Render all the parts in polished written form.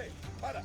¡Hey! ¡Para!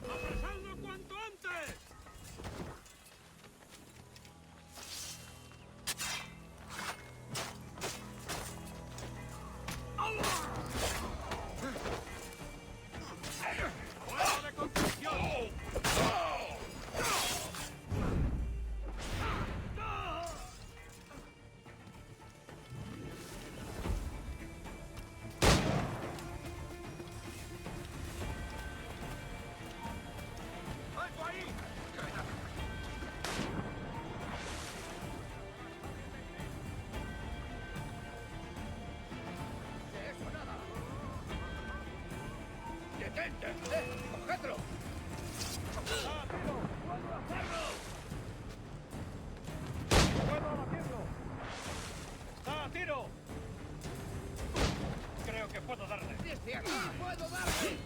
¡Apresadlo cuanto antes! ¡Fuego de contención! ¡Alto ahí! ¡De eso nada! ¡Detente! ¡Cogedlo! ¡Ah, tiro! ¡Puedo hacerlo! ¡Puedo abatirlo! ¡Está a tiro! Creo que puedo darle. ¡Desde aquí puedo darle!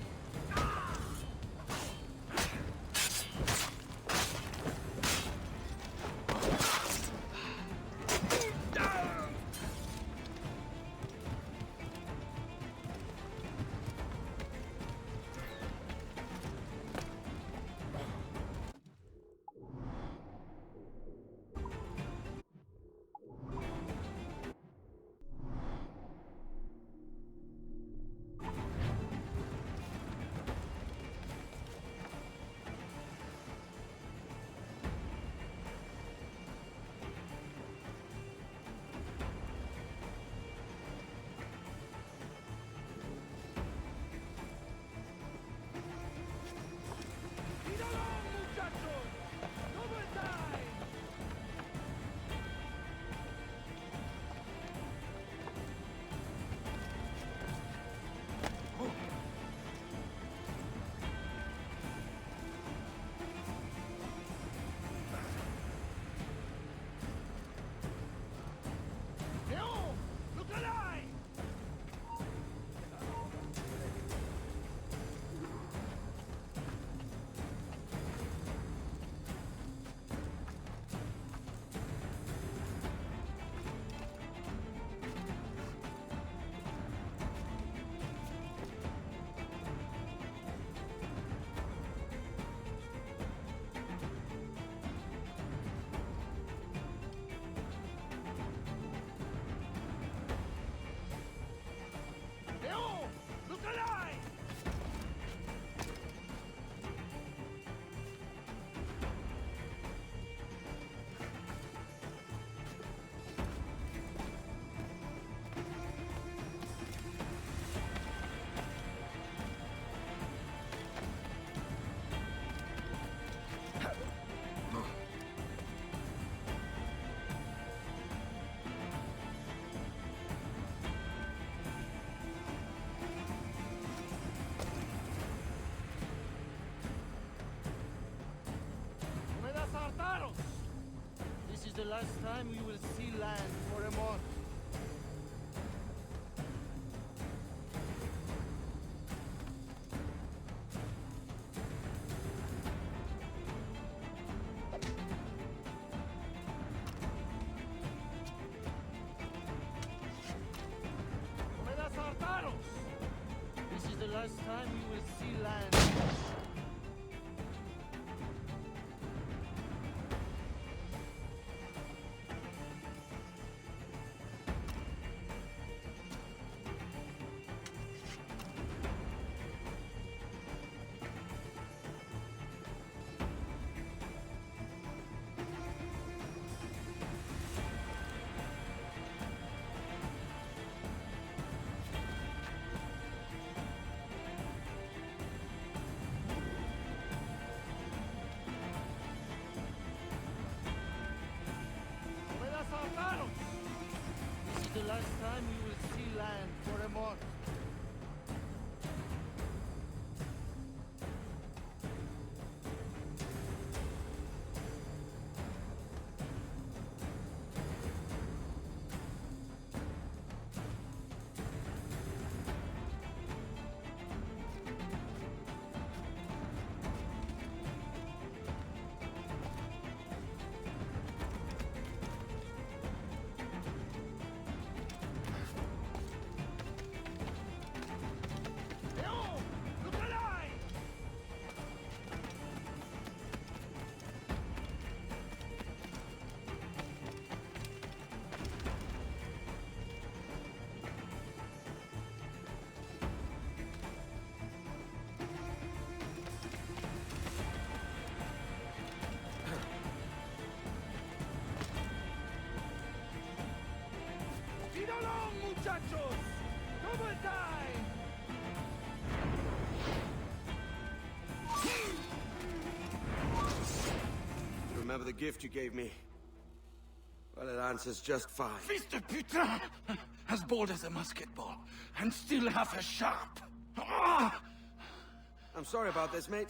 last time we will see land for a month. This is the last time we will see land. This is the last time we will see land for a month. ¡Tiro long, muchachos! ¡Double time! Remember the gift you gave me? Well, it answers just fine. Fils de putain! As bold as a musket ball, and still half as sharp. Ah! I'm sorry about this, mate.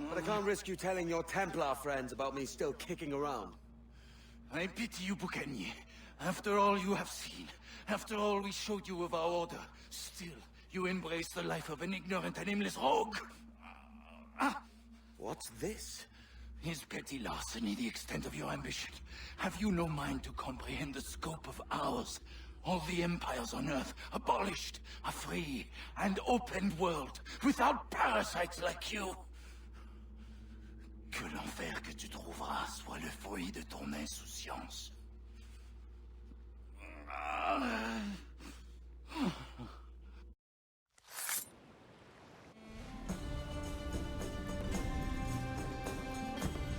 But I can't risk you telling your Templar friends about me still kicking around. I pity you, Boucanier. After all you have seen, after all we showed you of our order, still you embrace the life of an ignorant and aimless rogue. Ah! What's this? Is petty larceny the extent of your ambition? Have you no mind to comprehend the scope of ours? All the empires on Earth abolished, a free and open world, without parasites like you. Que l'enfer que tu trouveras soit le fruit de ton insouciance.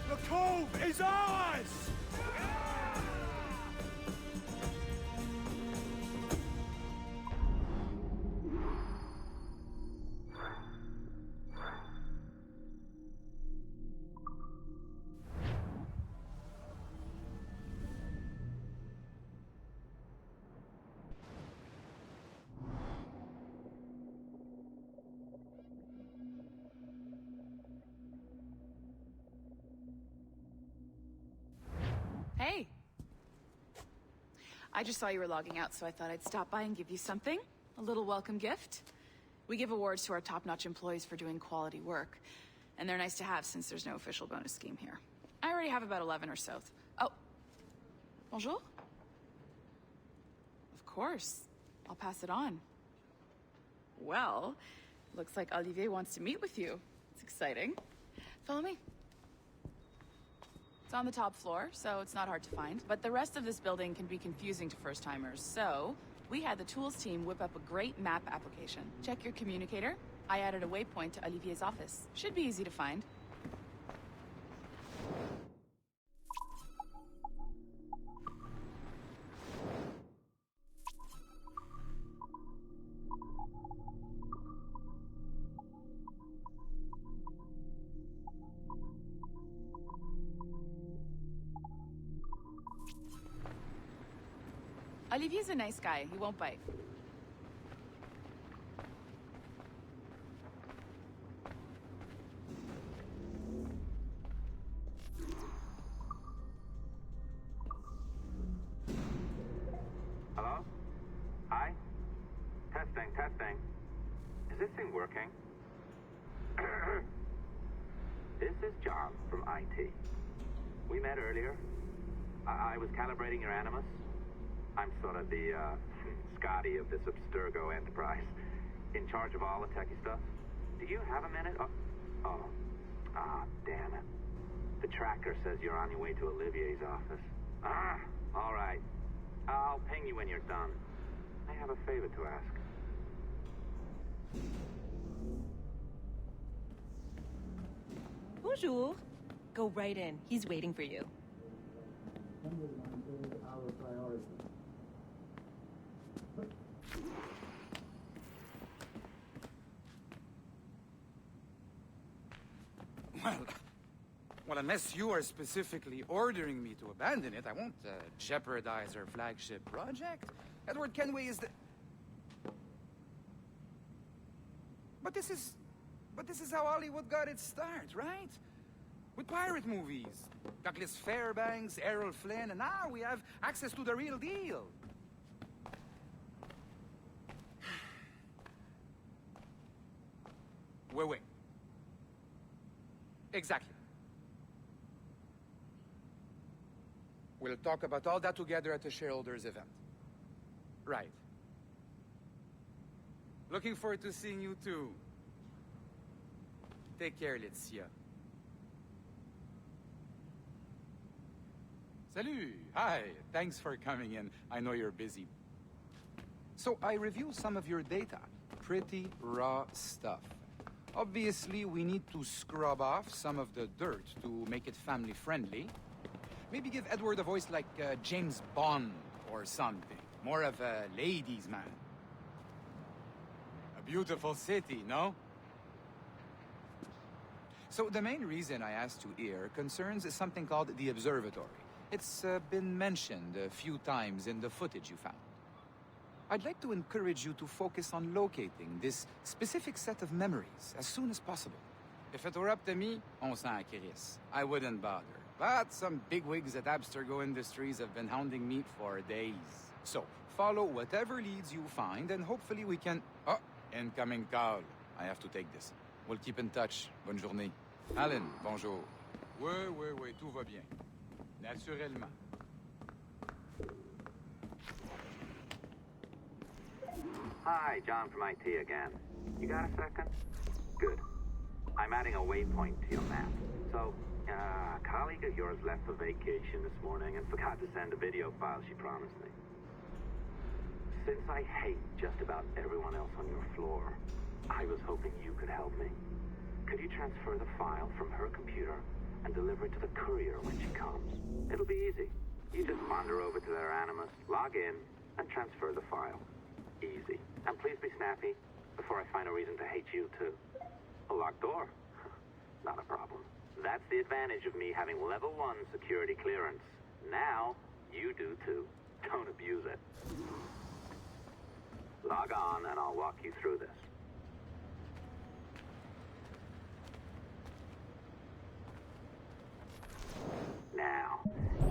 The cove is ours! Hey. I just saw you were logging out, so I thought I'd stop by and give you something. A little welcome gift. We give awards to our top-notch employees for doing quality work, and they're nice to have since there's no official bonus scheme here. I already have about 11 or so. Oh. Bonjour? Of course. I'll pass it on. Well, looks like Olivier wants to meet with you. It's exciting. Follow me. It's on the top floor, so it's not hard to find. But the rest of this building can be confusing to first-timers, so we had the tools team whip up a great map application. Check your communicator. I added a waypoint to Olivier's office. Should be easy to find. Olivier's a nice guy. He won't bite. This is John from IT. We met earlier. I was calibrating your Animus. I'm sort of the, Scotty of this Abstergo enterprise. In charge of all the techie stuff. Do you have a minute? Damn it. The tracker says you're on your way to Olivier's office. All right. I'll ping you when you're done. I have a favor to ask. Bonjour. Go right in. He's waiting for you. Well, unless you are specifically ordering me to abandon it, I won't jeopardize our flagship project. Edward Kenway is the... But this is how Hollywood got its start, right? With pirate movies. Douglas Fairbanks, Errol Flynn, and now we have access to the real deal. Wait. Exactly. We'll talk about all that together at the shareholders event. Right. Looking forward to seeing you too. Take care, Laetitia. Salut! Hi, thanks for coming in. I know you're busy. So I reviewed some of your data. Pretty raw stuff. Obviously, we need to scrub off some of the dirt to make it family-friendly. Maybe give Edward a voice like James Bond or something. More of a ladies' man. A beautiful city, no? So the main reason I asked you here concerns something called the Observatory. It's been mentioned a few times in the footage you found. I'd like to encourage you to focus on locating this specific set of memories as soon as possible. If it were up to me, on s'en crisse. I wouldn't bother. But some bigwigs at Abstergo Industries have been hounding me for days. So, follow whatever leads you find, and hopefully we can... Oh, incoming call. I have to take this. We'll keep in touch. Bonne journée. Alan, bonjour. Oui, tout va bien. Naturellement. Hi, John from IT again. You got a second? Good. I'm adding a waypoint to your map. So, a colleague of yours left for vacation this morning and forgot to send a video file she promised me. Since I hate just about everyone else on your floor, I was hoping you could help me. Could you transfer the file from her computer and deliver it to the courier when she comes? It'll be easy. You just wander over to their Animus, log in, and transfer the file. Easy. And please be snappy before I find a reason to hate you too. A locked door? Not a problem. That's the advantage of me having level 1 security clearance. Now, you do too. Don't abuse it. Log on and I'll walk you through this. Now,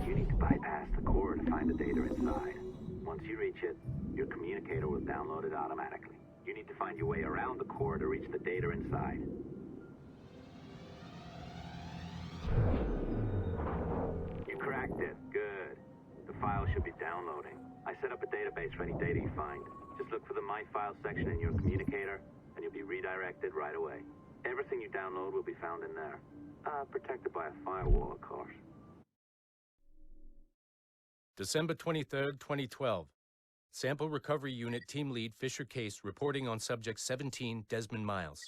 you need to bypass the core to find the data inside. Once you reach it, your communicator will download it automatically. You need to find your way around the core to reach the data inside. You cracked it. Good. The file should be downloading. I set up a database for any data you find. Just look for the My Files section in your communicator, and you'll be redirected right away. Everything you download will be found in there. Protected by a firewall, of course. December 23rd, 2012. Sample Recovery Unit Team Lead Fisher Case reporting on Subject 17, Desmond Miles.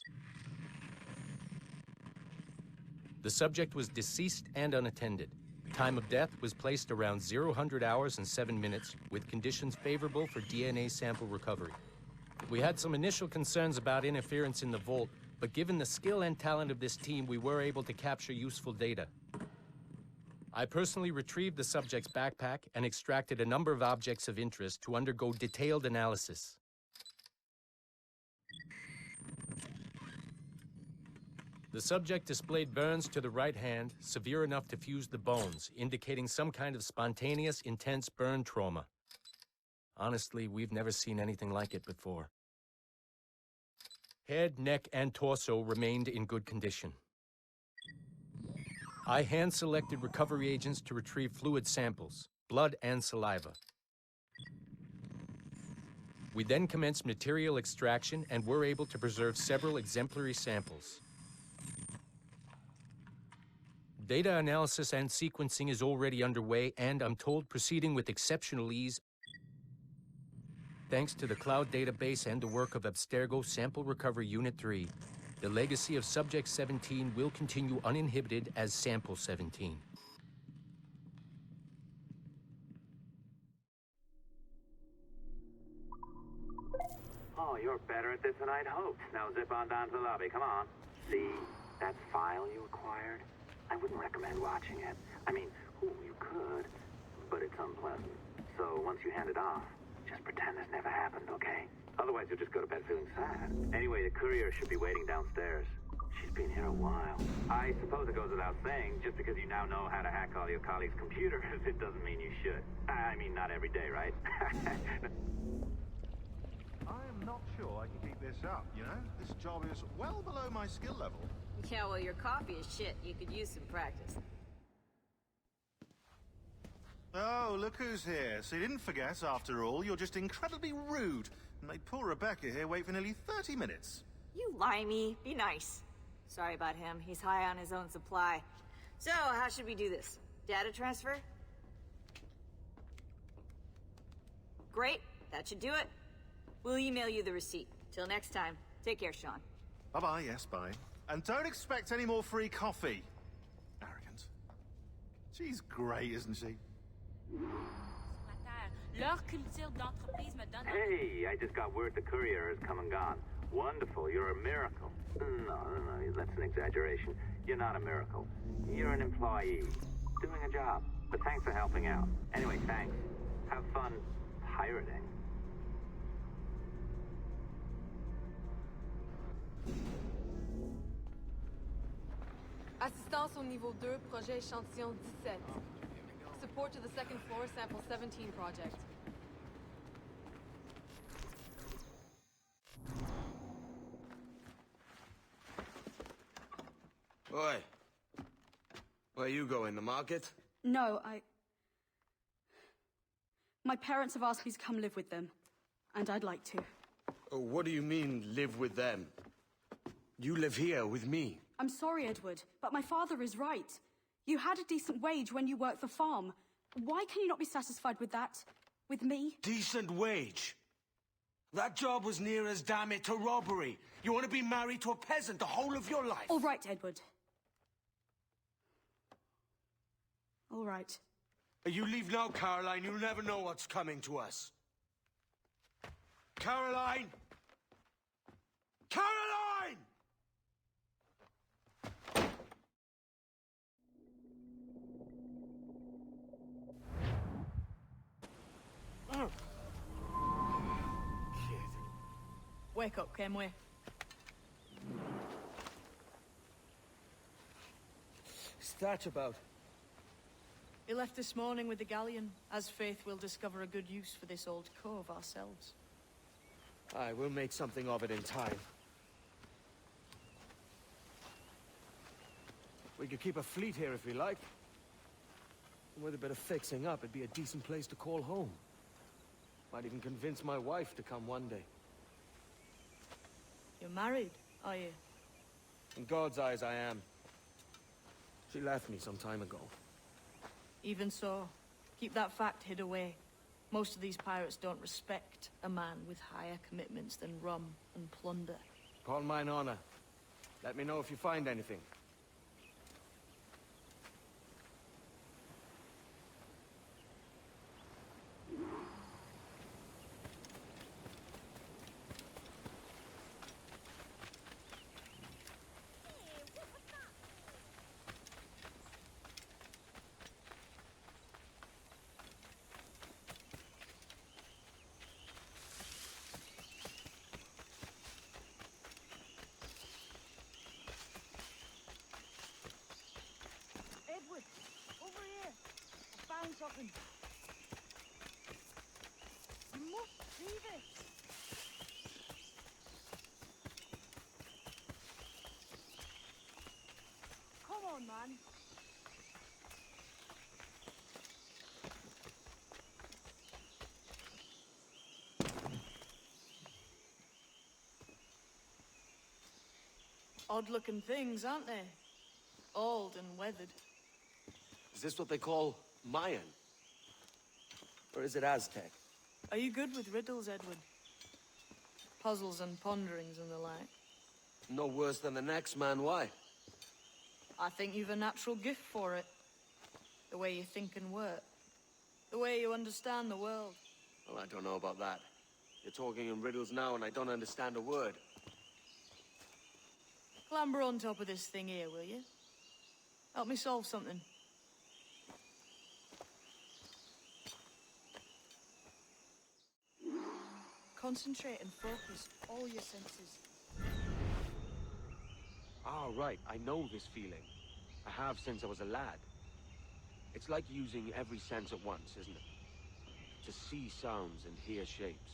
The subject was deceased and unattended. Time of death was placed around 00 hours and 7 minutes, with conditions favorable for DNA sample recovery. We had some initial concerns about interference in the vault, but given the skill and talent of this team, we were able to capture useful data. I personally retrieved the subject's backpack and extracted a number of objects of interest to undergo detailed analysis. The subject displayed burns to the right hand, severe enough to fuse the bones, indicating some kind of spontaneous, intense burn trauma. Honestly, we've never seen anything like it before. Head, neck, and torso remained in good condition. I hand-selected recovery agents to retrieve fluid samples, blood and saliva. We then commenced material extraction and were able to preserve several exemplary samples. Data analysis and sequencing is already underway, and I'm told proceeding with exceptional ease thanks to the cloud database and the work of Abstergo Sample Recovery Unit 3. The legacy of Subject 17 will continue uninhibited as Sample 17. Oh, you're better at this than I'd hoped. Now zip on down to the lobby. Come on. See that file you acquired? I wouldn't recommend watching it. I mean, you could, but it's unpleasant. So once you hand it off, just pretend this never happened, okay? Otherwise, you'll just go to bed feeling sad. Anyway, the courier should be waiting downstairs. She's been here a while. I suppose it goes without saying, just because you now know how to hack all your colleagues' computers, it doesn't mean you should. I mean, not every day, right? I am not sure I can keep this up, you know? This job is well below my skill level. Yeah, well, your coffee is shit. You could use some practice. Oh, look who's here. So you didn't forget, after all, you're just incredibly rude. And made poor Rebecca here wait for nearly 30 minutes. You limey. Be nice. Sorry about him. He's high on his own supply. So, how should we do this? Data transfer? Great. That should do it. We'll email you the receipt. Till next time. Take care, Sean. Bye-bye, yes, bye. And don't expect any more free coffee. Arrogant. She's great, isn't she? Hey, I just got word the courier has come and gone. Wonderful, you're a miracle. No, that's an exaggeration. You're not a miracle. You're an employee, doing a job. But thanks for helping out. Anyway, thanks. Have fun pirating. Assistance au niveau 2, projet échantillon 17. Support to the second floor, sample 17 project. Oi. Where you going, the market? No, my parents have asked me to come live with them, and I'd like to. Oh, what do you mean, live with them? You live here with me. I'm sorry, Edward, but my father is right. You had a decent wage when you worked the farm. Why can you not be satisfied with that? With me? Decent wage? That job was near as, damn it, to robbery. You want to be married to a peasant the whole of your life? All right, Edward. All right. You leave now, Caroline. You'll never know what's coming to us. Caroline! Caroline! Wake up, Kenway. What's that about? He left this morning with the galleon. As faith, we'll discover a good use for this old cove ourselves. Aye, we'll make something of it in time. We could keep a fleet here if we like. And with a bit of fixing up, it'd be a decent place to call home. Might even convince my wife to come one day. You're married, are you? In God's eyes, I am. She left me some time ago. Even so, keep that fact hid away. Most of these pirates don't respect a man with higher commitments than rum and plunder. Call mine honor. Let me know if you find anything. Something. You must see this. Come on, man. Odd-looking things, aren't they? Old and weathered. Is this what they call Mayan? Or is it Aztec? Are you good with riddles, Edward? Puzzles and ponderings and the like? No worse than the next man, why? I think you've a natural gift for it. The way you think and work. The way you understand the world. Well, I don't know about that. You're talking in riddles now and I don't understand a word. Clamber on top of this thing here, will you? Help me solve something. Concentrate and focus all your senses. Ah, right. I know this feeling. I have since I was a lad. It's like using every sense at once, isn't it? To see sounds and hear shapes.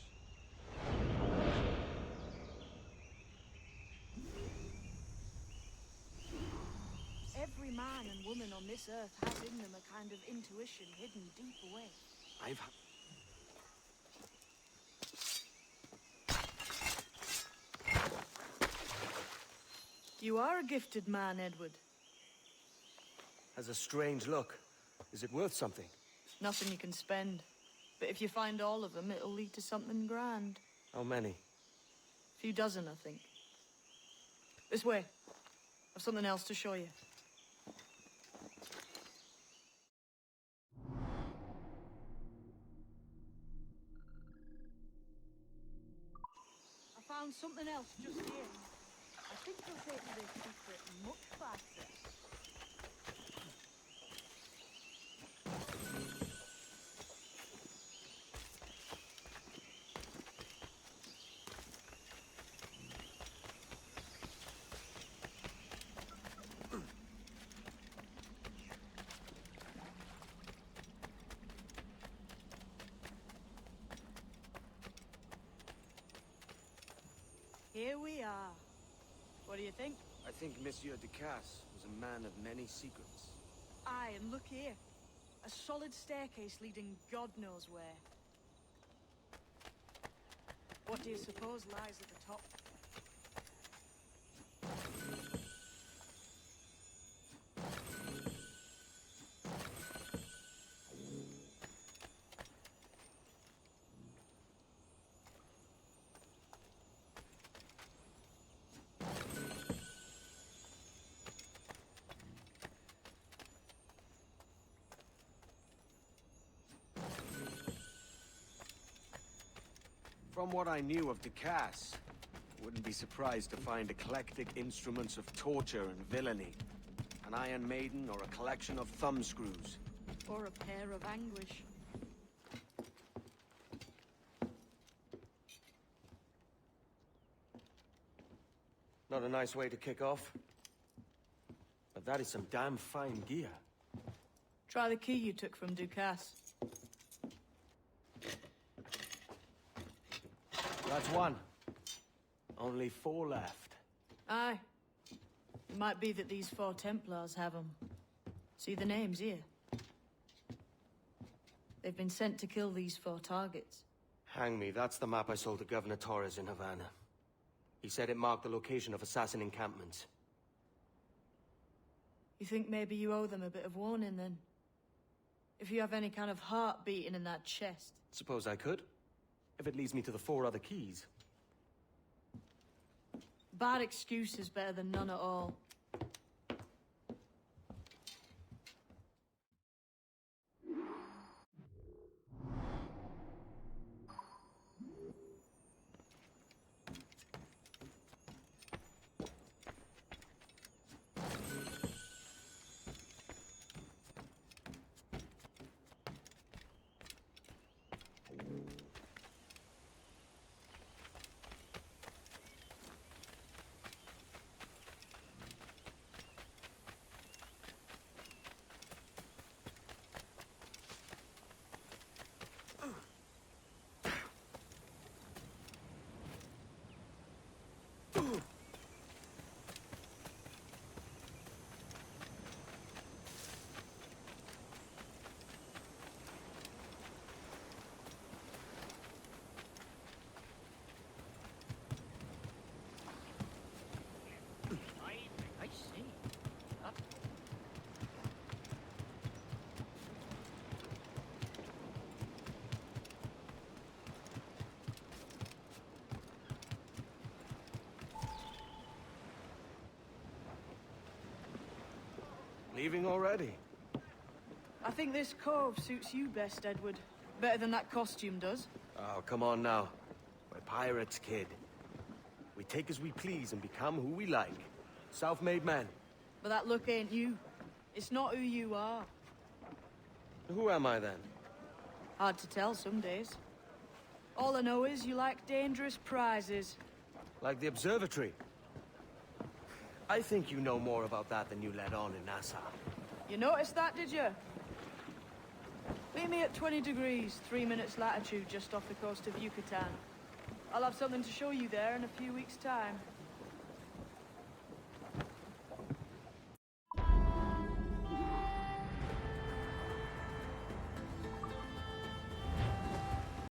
Every man and woman on this earth has in them a kind of intuition hidden deep away. You are a gifted man, Edward. Has a strange look. Is it worth something? Nothing you can spend. But if you find all of them, it'll lead to something grand. How many? A few dozen, I think. This way. I've something else to show you. I found something else just here. I think you'll take to this secret much faster. Here we are. What do you think? I think Monsieur Ducasse was a man of many secrets. Aye, and look here. A solid staircase leading God knows where. What do you suppose lies at the top? From what I knew of Ducasse, I wouldn't be surprised to find eclectic instruments of torture and villainy. An Iron Maiden or a collection of thumbscrews. Or a pair of anguish. Not a nice way to kick off. But that is some damn fine gear. Try the key you took from Ducasse. That's one. Only 4 left. Aye. It might be that these 4 Templars have them. See the names here? They've been sent to kill these 4 targets. Hang me, that's the map I sold to Governor Torres in Havana. He said it marked the location of assassin encampments. You think maybe you owe them a bit of warning, then? If you have any kind of heart beating in that chest. Suppose I could? If it leads me to the 4 other keys. Bad excuse is better than none at all. Leaving already? I think this cove suits you best, Edward. Better than that costume does. Oh, come on now. We're pirates, kid. We take as we please and become who we like. Self-made men. But that look ain't you. It's not who you are. Who am I then? Hard to tell some days. All I know is you like dangerous prizes. Like the observatory. I think you know more about that than you let on in Nassau. You noticed that, did you? Meet me at 20 degrees, 3 minutes latitude, just off the coast of Yucatan. I'll have something to show you there in a few weeks' time.